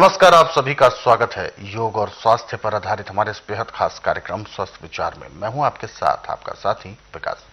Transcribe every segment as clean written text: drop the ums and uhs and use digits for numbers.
नमस्कार, आप सभी का स्वागत है योग और स्वास्थ्य पर आधारित हमारे इस बेहद खास कार्यक्रम स्वस्थ विचार में। मैं हूं आपके साथ आपका साथी विकास।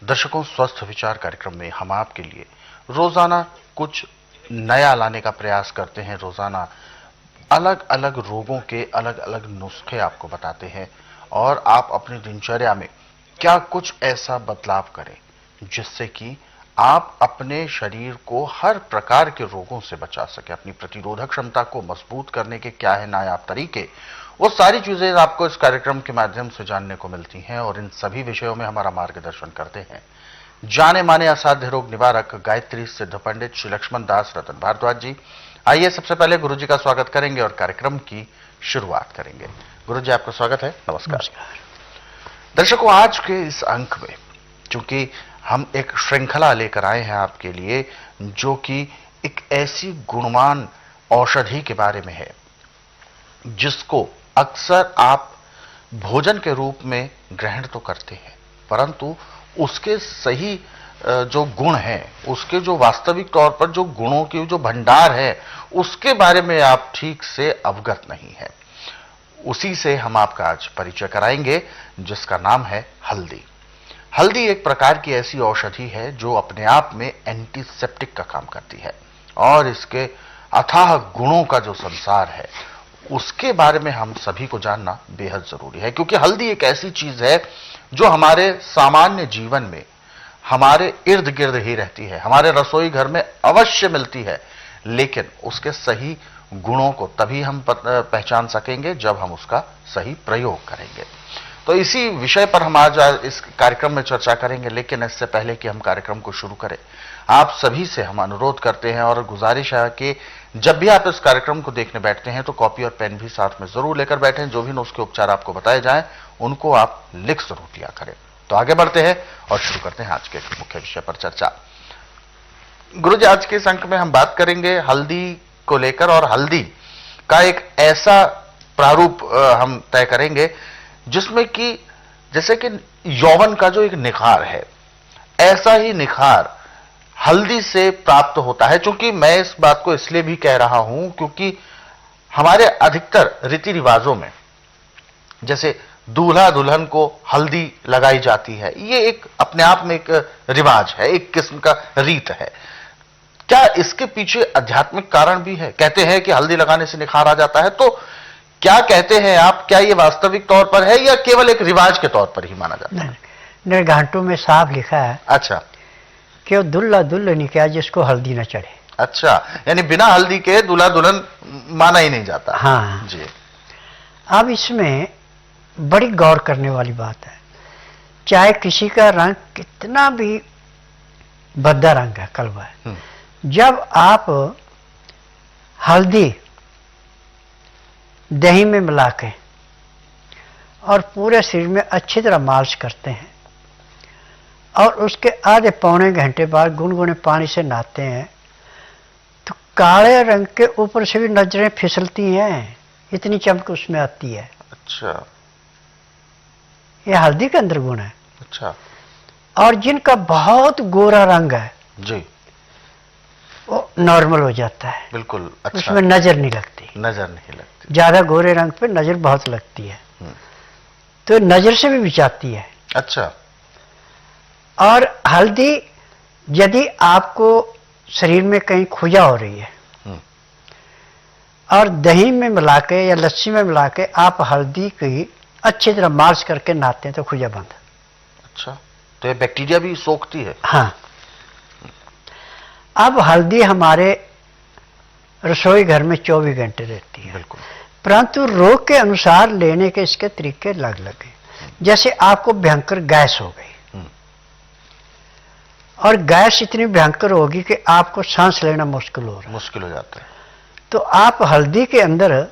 दर्शकों, स्वस्थ विचार कार्यक्रम में हम आपके लिए रोजाना कुछ नया लाने का प्रयास करते हैं। रोजाना अलग अलग रोगों के अलग अलग नुस्खे आपको बताते हैं और आप अपनी दिनचर्या में क्या कुछ ऐसा बदलाव करें जिससे कि आप अपने शरीर को हर प्रकार के रोगों से बचा सके। अपनी प्रतिरोधक क्षमता को मजबूत करने के क्या है नायाब तरीके, वो सारी चीजें आपको इस कार्यक्रम के माध्यम से जानने को मिलती हैं और इन सभी विषयों में हमारा मार्गदर्शन करते हैं जाने माने असाध्य रोग निवारक गायत्री सिद्ध पंडित श्री लक्ष्मण दास रतन भारद्वाज जी। आइए सबसे पहले गुरु जी का स्वागत करेंगे और कार्यक्रम की शुरुआत करेंगे। गुरु जी, आपका स्वागत है। नमस्कार। दर्शकों, आज के इस अंक में चूंकि हम एक श्रृंखला लेकर आए हैं आपके लिए जो कि एक ऐसी गुणवान औषधि के बारे में है जिसको अक्सर आप भोजन के रूप में ग्रहण तो करते हैं, परंतु उसके सही जो गुण हैं, उसके जो वास्तविक तौर पर जो गुणों की जो भंडार है, उसके बारे में आप ठीक से अवगत नहीं है। उसी से हम आपका आज परिचय कराएंगे जिसका नाम है हल्दी। हल्दी एक प्रकार की ऐसी औषधि है जो अपने आप में एंटीसेप्टिक का काम करती है और इसके अथाह गुणों का जो संसार है उसके बारे में हम सभी को जानना बेहद जरूरी है, क्योंकि हल्दी एक ऐसी चीज है जो हमारे सामान्य जीवन में हमारे इर्द गिर्द ही रहती है, हमारे रसोई घर में अवश्य मिलती है, लेकिन उसके सही गुणों को तभी हम पहचान सकेंगे जब हम उसका सही प्रयोग करेंगे। तो इसी विषय पर हम आज इस कार्यक्रम में चर्चा करेंगे, लेकिन इससे पहले कि हम कार्यक्रम को शुरू करें, आप सभी से हम अनुरोध करते हैं और गुजारिश है कि जब भी आप इस कार्यक्रम को देखने बैठते हैं तो कॉपी और पेन भी साथ में जरूर लेकर बैठें। जो भी नुस्खे उपचार आपको बताए जाएं उनको आप लिख जरूर लिया करें। तो आगे बढ़ते हैं और शुरू करते हैं आज के मुख्य विषय पर चर्चा। गुरु जी, आज के इस अंक में हम बात करेंगे हल्दी को लेकर और हल्दी का एक ऐसा प्रारूप हम तय करेंगे जिसमें कि जैसे कि यौवन का जो एक निखार है, ऐसा ही निखार हल्दी से प्राप्त होता है। क्योंकि मैं इस बात को इसलिए भी कह रहा हूं क्योंकि हमारे अधिकतर रीति रिवाजों में जैसे दूल्हा दुल्हन को हल्दी लगाई जाती है, ये एक अपने आप में एक रिवाज है, एक किस्म का रीत है। क्या इसके पीछे आध्यात्मिक कारण भी है? कहते हैं कि हल्दी लगाने से निखार आ जाता है, तो क्या कहते हैं आप, क्या ये वास्तविक तौर पर है या केवल एक रिवाज के तौर पर ही माना जाता है? निर्घंटों में साफ लिखा है। अच्छा, कि दूल्हा दुल्हन क्या जिसको हल्दी न चढ़े। अच्छा, यानी बिना हल्दी के दूल्हा दुल्हन माना ही नहीं जाता। हाँ जी। अब इसमें बड़ी गौर करने वाली बात है, चाहे किसी का रंग कितना भी भद्दा रंग है, कलवा है, जब आप हल्दी दही में मिला के और पूरे शरीर में अच्छी तरह मालिश करते हैं और उसके आधे पौने घंटे बाद गुनगुने पानी से नहाते हैं तो काले रंग के ऊपर से भी नजरें फिसलती हैं, इतनी चमक उसमें आती है। अच्छा, ये हल्दी के अंदर गुण है। अच्छा। और जिनका बहुत गोरा रंग है जी, वो नॉर्मल हो जाता है, बिल्कुल। अच्छा, उसमें नजर नहीं लगती। नजर नहीं लगती। ज्यादा गोरे रंग पे नजर बहुत लगती है, तो नजर से भी बचाती है। अच्छा। और हल्दी यदि आपको शरीर में कहीं खुजा हो रही है और दही में मिला के या लस्सी में मिला के आप हल्दी की अच्छी तरह मालिश करके नहाते हैं तो खुजा बंद। अच्छा, तो ये बैक्टीरिया भी सोखती है? हाँ। अब हल्दी हमारे रसोई घर में 24 घंटे रहती है, बिल्कुल, परंतु रोग के अनुसार लेने के इसके तरीके अलग अलग हैं। जैसे आपको भयंकर गैस हो गई और गैस इतनी भयंकर होगी कि आपको सांस लेना मुश्किल हो रहा है, मुश्किल हो जाता है, तो आप हल्दी के अंदर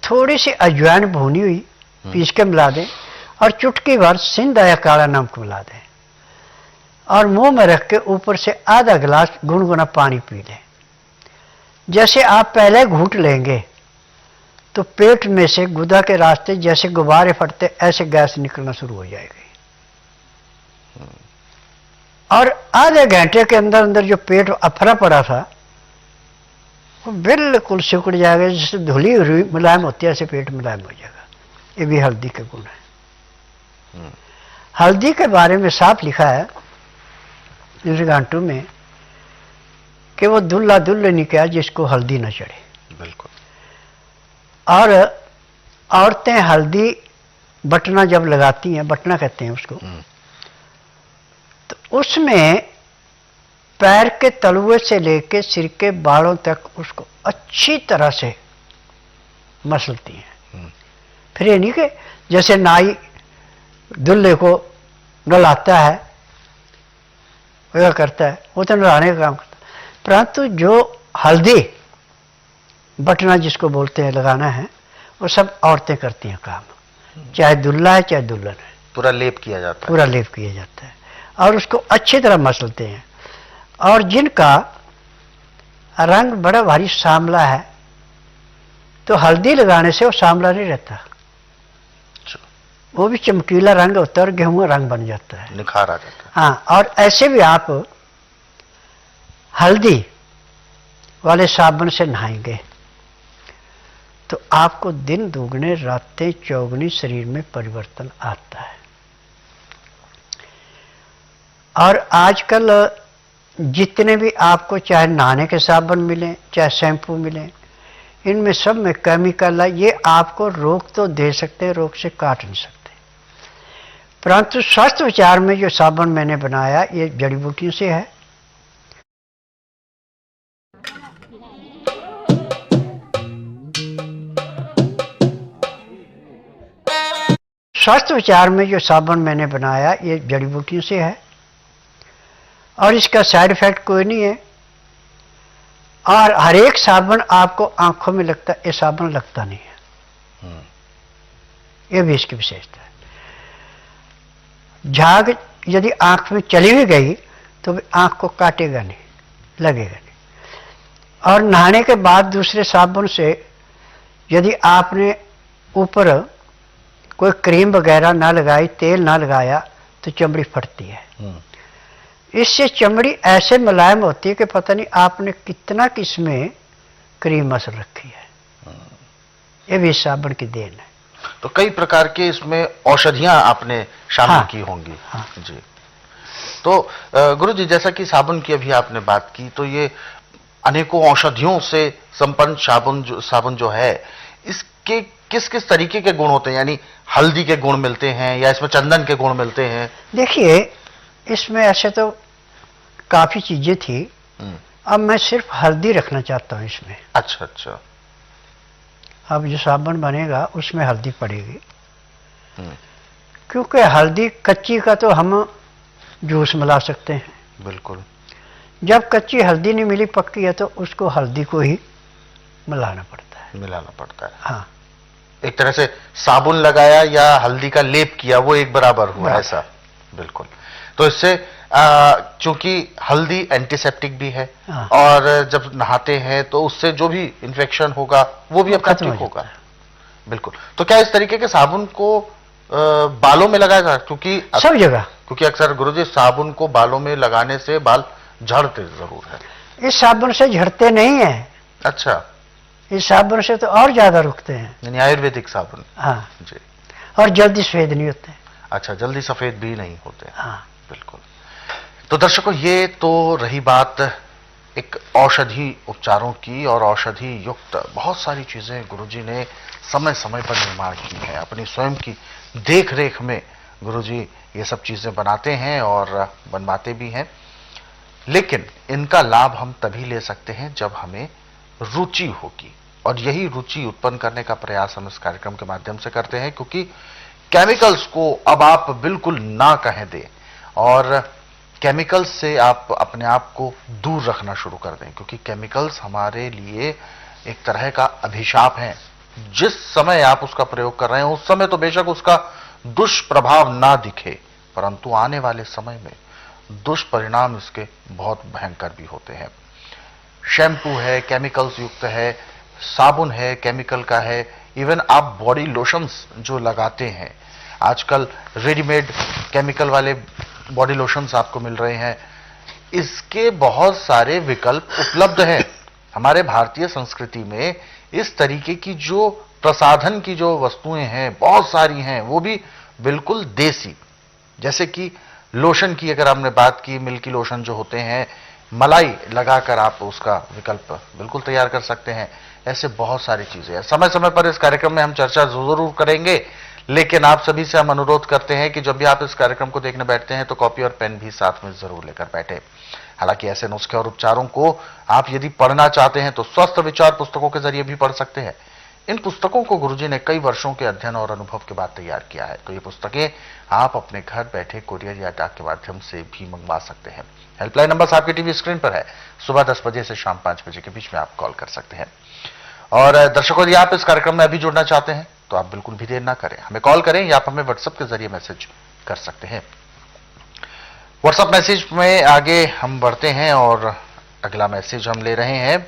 थोड़ी सी अजवाइन भुनी हुई पीस के मिला दें और चुटकी भर सिंधा या काला नमक मिला दें और मुंह में रख के ऊपर से आधा गिलास गुनगुना पानी पी लें। जैसे आप पहले घूंट लेंगे तो पेट में से गुदा के रास्ते जैसे गुब्बारे फटते ऐसे गैस निकलना शुरू हो जाएगी और आधे घंटे के अंदर अंदर जो पेट अफरा पड़ा था वो बिल्कुल सिकुड़ जाएगा, जैसे धुली रुई मुलायम होती है ऐसे पेट मुलायम हो जाएगा। ये भी हल्दी के गुण है। हल्दी के बारे में साफ लिखा है इस गांठों में कि वो दुल्हा दुल्हनी क्या जिसको हल्दी न चढ़े। बिल्कुल। और औरतें हल्दी बटना जब लगाती हैं, बटना कहते हैं उसको, तो उसमें पैर के तलुए से लेकर सिर के बालों तक उसको अच्छी तरह से मसलती हैं। फिर ये नहीं कि जैसे नाई दुल्हे को नहलाता है वह करता है, वो तो नहलाने का काम करता है, परंतु जो हल्दी बटना जिसको बोलते हैं लगाना है, वो सब औरतें करती हैं काम, चाहे दुल्हा है चाहे दुल्हन है। पूरा लेप किया जाता है। पूरा लेप किया जाता है और उसको अच्छी तरह मसलते हैं। और जिनका रंग बड़ा भारी सांवला है तो हल्दी लगाने से वो सांवला नहीं रहता, वो भी चमकीला रंग होता है और गेहूं रंग बन जाता है, निखार आ जाता है। हाँ, और ऐसे भी आप हल्दी वाले साबुन से नहाएंगे तो आपको दिन दुगने रातें चौगुनी शरीर में परिवर्तन आता है। और आजकल जितने भी आपको चाहे नहाने के साबुन मिले चाहे शैम्पू मिले, इनमें सब में केमिकल है। ये आपको रोग तो दे सकते हैं, रोग से काट नहीं सकते, परंतु स्वास्थ्य विचार में जो साबुन मैंने बनाया ये जड़ी बूटियों से है। स्वास्थ्य विचार में जो साबुन मैंने बनाया ये जड़ी बूटियों से है और इसका साइड इफेक्ट कोई नहीं है। और हर एक साबुन आपको आंखों में लगता है, ये साबुन लगता नहीं है, ये भी इसकी विशेषता है। झाग यदि आंख में चली भी गई तो भी आंख को काटेगा नहीं, लगेगा नहीं। और नहाने के बाद दूसरे साबुन से यदि आपने ऊपर कोई क्रीम वगैरह ना लगाई, तेल ना लगाया, तो चमड़ी फटती है। इससे चमड़ी ऐसे मुलायम होती है कि पता नहीं आपने कितना किसमें क्रीम मसल रखी है। ये भी साबुन की देन है। तो कई प्रकार के इसमें औषधियां आपने शामिल की होंगी। हाँ। जी। तो गुरु जी, जैसा कि साबुन की अभी आपने बात की, तो ये अनेकों औषधियों से संपन्न साबुन जो है, इसके किस किस तरीके के गुण होते हैं? यानी हल्दी के गुण मिलते हैं या इसमें चंदन के गुण मिलते हैं? देखिए, इसमें ऐसे तो काफी चीजें थी, अब मैं सिर्फ हल्दी रखना चाहता हूं इसमें। अच्छा अच्छा। अब जो साबुन बनेगा उसमें हल्दी पड़ेगी, क्योंकि हल्दी कच्ची का तो हम जूस मिला सकते हैं। बिल्कुल। जब कच्ची हल्दी नहीं मिली, पक्की है, तो उसको हल्दी को ही मिलाना पड़ता है। हाँ, एक तरह से साबुन लगाया या हल्दी का लेप किया, वो एक बराबर हुआ, ऐसा। बिल्कुल। तो इससे चूंकि हल्दी एंटीसेप्टिक भी है, हाँ। और जब नहाते हैं तो उससे जो भी इन्फेक्शन होगा वो भी अपना ठीक होगा। बिल्कुल। तो क्या इस तरीके के साबुन को बालों में लगाया जाए? क्योंकि सब जगह, क्योंकि अक्सर गुरुजी साबुन को बालों में लगाने से बाल झड़ते जरूर है। इस साबुन से झड़ते नहीं है। अच्छा। इस साबुन से तो और ज्यादा रुकते हैं। यानी आयुर्वेदिक साबुन। हाँ जी। और जल्दी सफेद नहीं होते। अच्छा, जल्दी सफेद भी नहीं होते। हाँ। बिल्कुल। तो दर्शकों, ये तो रही बात एक औषधि उपचारों की, और औषधि युक्त बहुत सारी चीजें गुरुजी ने समय समय पर निर्माण की है। अपनी स्वयं की देख रेख में गुरुजी ये सब चीजें बनाते हैं और बनवाते भी हैं, लेकिन इनका लाभ हम तभी ले सकते हैं जब हमें रुचि होगी, और यही रुचि उत्पन्न करने का प्रयास हम इस कार्यक्रम के माध्यम से करते हैं। क्योंकि केमिकल्स को अब आप बिल्कुल ना कहें दें, और केमिकल्स से आप अपने आप को दूर रखना शुरू कर दें, क्योंकि केमिकल्स हमारे लिए एक तरह का अभिशाप है। जिस समय आप उसका प्रयोग कर रहे हैं उस समय तो बेशक उसका दुष्प्रभाव ना दिखे, परंतु आने वाले समय में दुष्परिणाम इसके बहुत भयंकर भी होते हैं। शैम्पू है केमिकल्स युक्त है, साबुन है केमिकल का है, इवन आप बॉडी लोशंस जो लगाते हैं, आजकल रेडीमेड केमिकल वाले बॉडी लोशंस आपको मिल रहे हैं, इसके बहुत सारे विकल्प उपलब्ध हैं। हमारे भारतीय संस्कृति में इस तरीके की जो प्रसाधन की जो वस्तुएं हैं बहुत सारी हैं, वो भी बिल्कुल देसी। जैसे कि लोशन की अगर आपने बात की, मिल्की लोशन जो होते हैं, मलाई लगाकर आप उसका विकल्प बिल्कुल तैयार कर सकते हैं। ऐसे बहुत सारी चीजें हैं। समय समय पर इस कार्यक्रम में हम चर्चा जरूर करेंगे, लेकिन आप सभी से हम अनुरोध करते हैं कि जब भी आप इस कार्यक्रम को देखने बैठते हैं तो कॉपी और पेन भी साथ में जरूर लेकर बैठे। हालांकि ऐसे नुस्खे और उपचारों को आप यदि पढ़ना चाहते हैं तो स्वस्थ विचार पुस्तकों के जरिए भी पढ़ सकते हैं। इन पुस्तकों को गुरुजी ने कई वर्षों के अध्ययन और अनुभव के बाद तैयार किया है। तो ये पुस्तकें आप अपने घर बैठे कुरियर या डाक के माध्यम से भी मंगवा सकते हैं। हेल्पलाइन नंबर आपके टीवी स्क्रीन पर है। सुबह 10 बजे से शाम 5 बजे के बीच में आप कॉल कर सकते हैं। और दर्शकों, यदि आप इस कार्यक्रम में अभी जुड़ना चाहते हैं तो आप बिल्कुल भी देर ना करें, हमें कॉल करें या आप हमें व्हाट्सएप के जरिए मैसेज कर सकते हैं। व्हाट्सएप मैसेज में आगे हम बढ़ते हैं और अगला मैसेज हम ले रहे हैं।